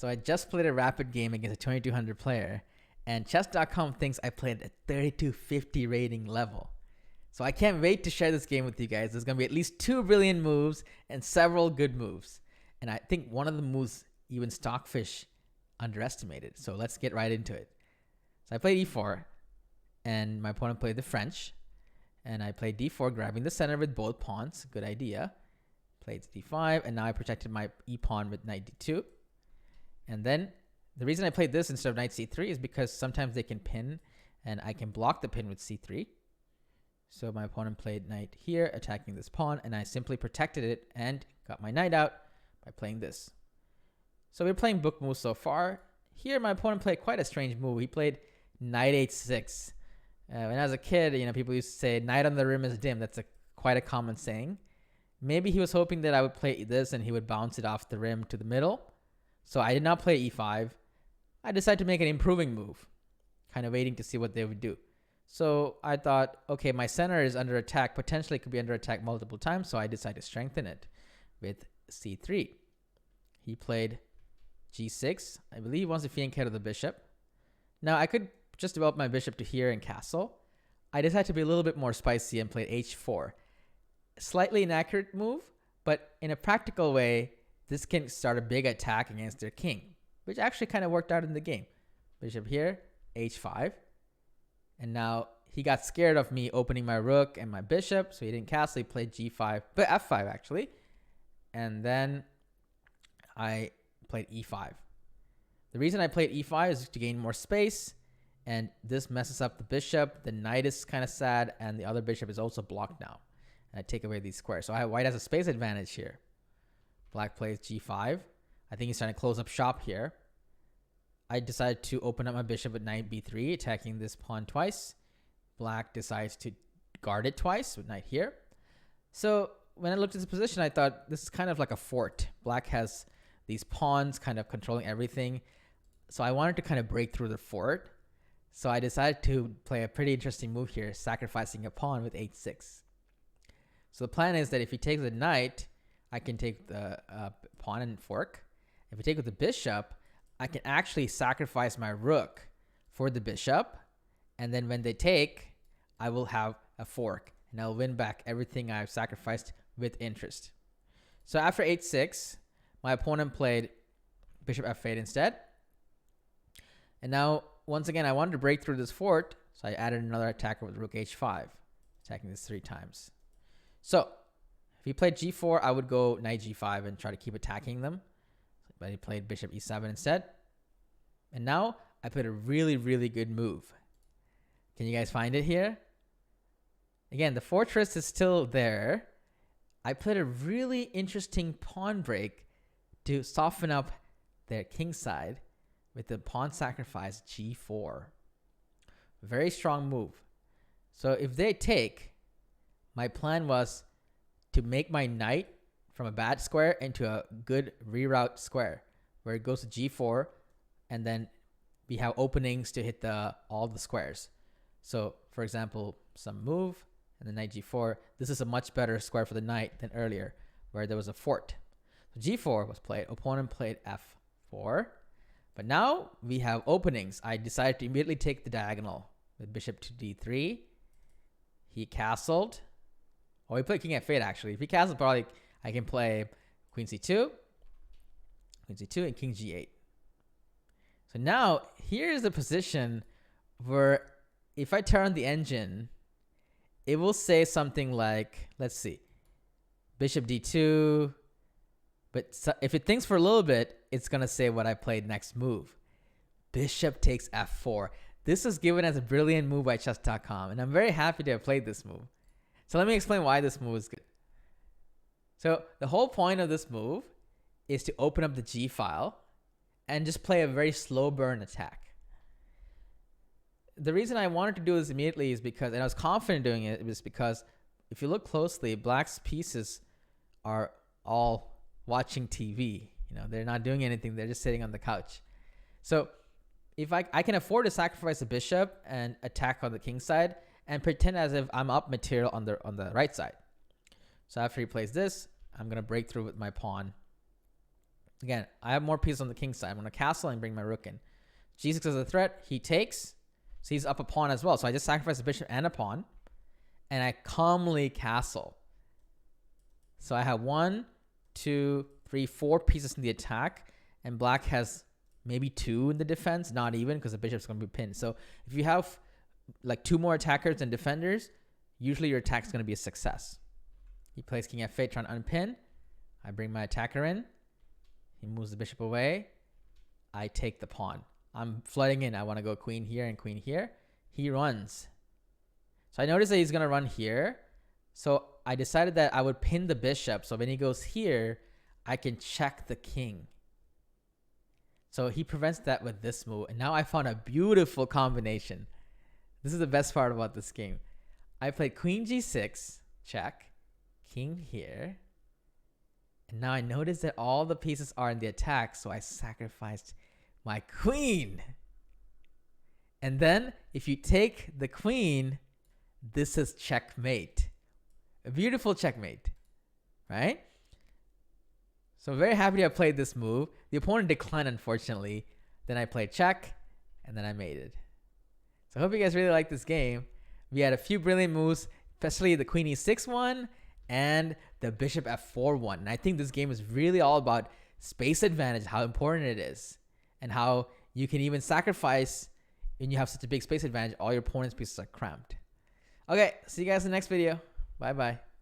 So I just played a rapid game against a 2200 player, and chess.com thinks I played at 3250 rating level. So I can't wait to share this game with you guys. There's going to be at least 2 brilliant moves and several good moves. And I think one of the moves even Stockfish underestimated. So let's get right into it. So I played e4, and my opponent played the French. And I played d4, grabbing the center with both pawns. Good idea. Played d5, and now I protected my e-pawn with knight d2. And then the reason I played this instead of knight c3 is because sometimes they can pin, and I can block the pin with c3. So my opponent played knight here, attacking this pawn, and I simply protected it and got my knight out by playing this. So we're playing book moves so far. Here, my opponent played quite a strange move. He played knight h6. When I was a kid, people used to say, knight on the rim is dim. That's quite a common saying. Maybe he was hoping that I would play this and he would bounce it off the rim to the middle. So I did not play e5. I decided to make an improving move, kind of waiting to see what they would do. So I thought, okay, my center is under attack. Potentially could be under attack multiple times. So I decided to strengthen it with c3. He played g6. I believe he wants to flank head of the bishop. Now I could just develop my bishop to here and castle. I decided to be a little bit more spicy and played h4. Slightly inaccurate move, but in a practical way, this can start a big attack against their king, which actually kind of worked out in the game. Bishop here, h5. And now he got scared of me opening my rook and my bishop, so he didn't castle. He played g5, but f5 actually. And then I played e5. The reason I played e5 is to gain more space, and this messes up the bishop. The knight is kind of sad, and the other bishop is also blocked now. And I take away these squares. So white has a space advantage here. Black plays g5. I think he's trying to close up shop here. I decided to open up my bishop with knight b3, attacking this pawn twice. Black decides to guard it twice with knight here. So when I looked at this position, I thought this is kind of like a fort. Black has these pawns kind of controlling everything. So I wanted to kind of break through the fort. So I decided to play a pretty interesting move here, sacrificing a pawn with h6. So the plan is that if he takes the knight, I can take the pawn and fork. If I take with the bishop, I can actually sacrifice my rook for the bishop. And then when they take, I will have a fork. And I'll win back everything I've sacrificed with interest. So after h6, my opponent played bishop f8 instead. And now, once again, I wanted to break through this fort. So I added another attacker with rook h5, attacking this 3 times. So if he played g4, I would go knight g5 and try to keep attacking them. But he played bishop e7 instead. And now I played a really, really good move. Can you guys find it here? Again, the fortress is still there. I played a really interesting pawn break to soften up their king side with the pawn sacrifice g4. Very strong move. So if they take, my plan was to make my knight from a bad square into a good reroute square where it goes to g4, and then we have openings to hit all the squares. So for example, some move and then knight g4. This is a much better square for the knight than earlier where there was a fort. So g4 was played. Opponent played f4. But now we have openings. I decided to immediately take the diagonal with bishop to d3. He castled. Oh, he played king f8 actually. If he castled, probably I can play queen c2, and king g8. So now here's the position where if I turn the engine, it will say something like, let's see, bishop d2. But if it thinks for a little bit, it's going to say what I played next move. Bishop takes f4. This was given as a brilliant move by chess.com, and I'm very happy to have played this move. So let me explain why this move is good. So the whole point of this move is to open up the G file and just play a very slow burn attack. The reason I wanted to do this immediately is because, and I was confident doing it, was because if you look closely, Black's pieces are all watching TV. They're not doing anything. They're just sitting on the couch. So if I can afford to sacrifice a bishop and attack on the king side and pretend as if I'm up material on the right side. So after he plays this, I'm going to break through with my pawn Again, I have more pieces on the king side. I'm going to castle and bring my rook in. G6 is a threat. He takes. So he's up a pawn as well. So I just sacrifice a bishop and a pawn. And I calmly castle. So I have 1, 2, 3, 4 pieces in the attack. And black has maybe 2 in the defense. Not even, because the bishop's going to be pinned. So if you have like 2 more attackers than defenders, usually your attack is going to be a success. He plays king f8 trying to unpin. I bring my attacker in. He moves the bishop away. I take the pawn. I'm flooding in. I want to go queen here and queen here. He runs. So I noticed that he's going to run here. So I decided that I would pin the bishop. So when he goes here, I can check the king. So he prevents that with this move. And now I found a beautiful combination. This is the best part about this game. I played queen g6, check, king here. And now I notice that all the pieces are in the attack, so I sacrificed my queen. And then if you take the queen, this is checkmate. A beautiful checkmate, right? So I'm very happy to have played this move. The opponent declined, unfortunately. Then I played check, and then I mated. So I hope you guys really like this game. We had a few brilliant moves, especially the queen e6 one and the bishop f4 one. And I think this game is really all about space advantage, how important it is, and how you can even sacrifice when you have such a big space advantage. All your opponent's pieces are cramped. Okay, see you guys in the next video. Bye-bye.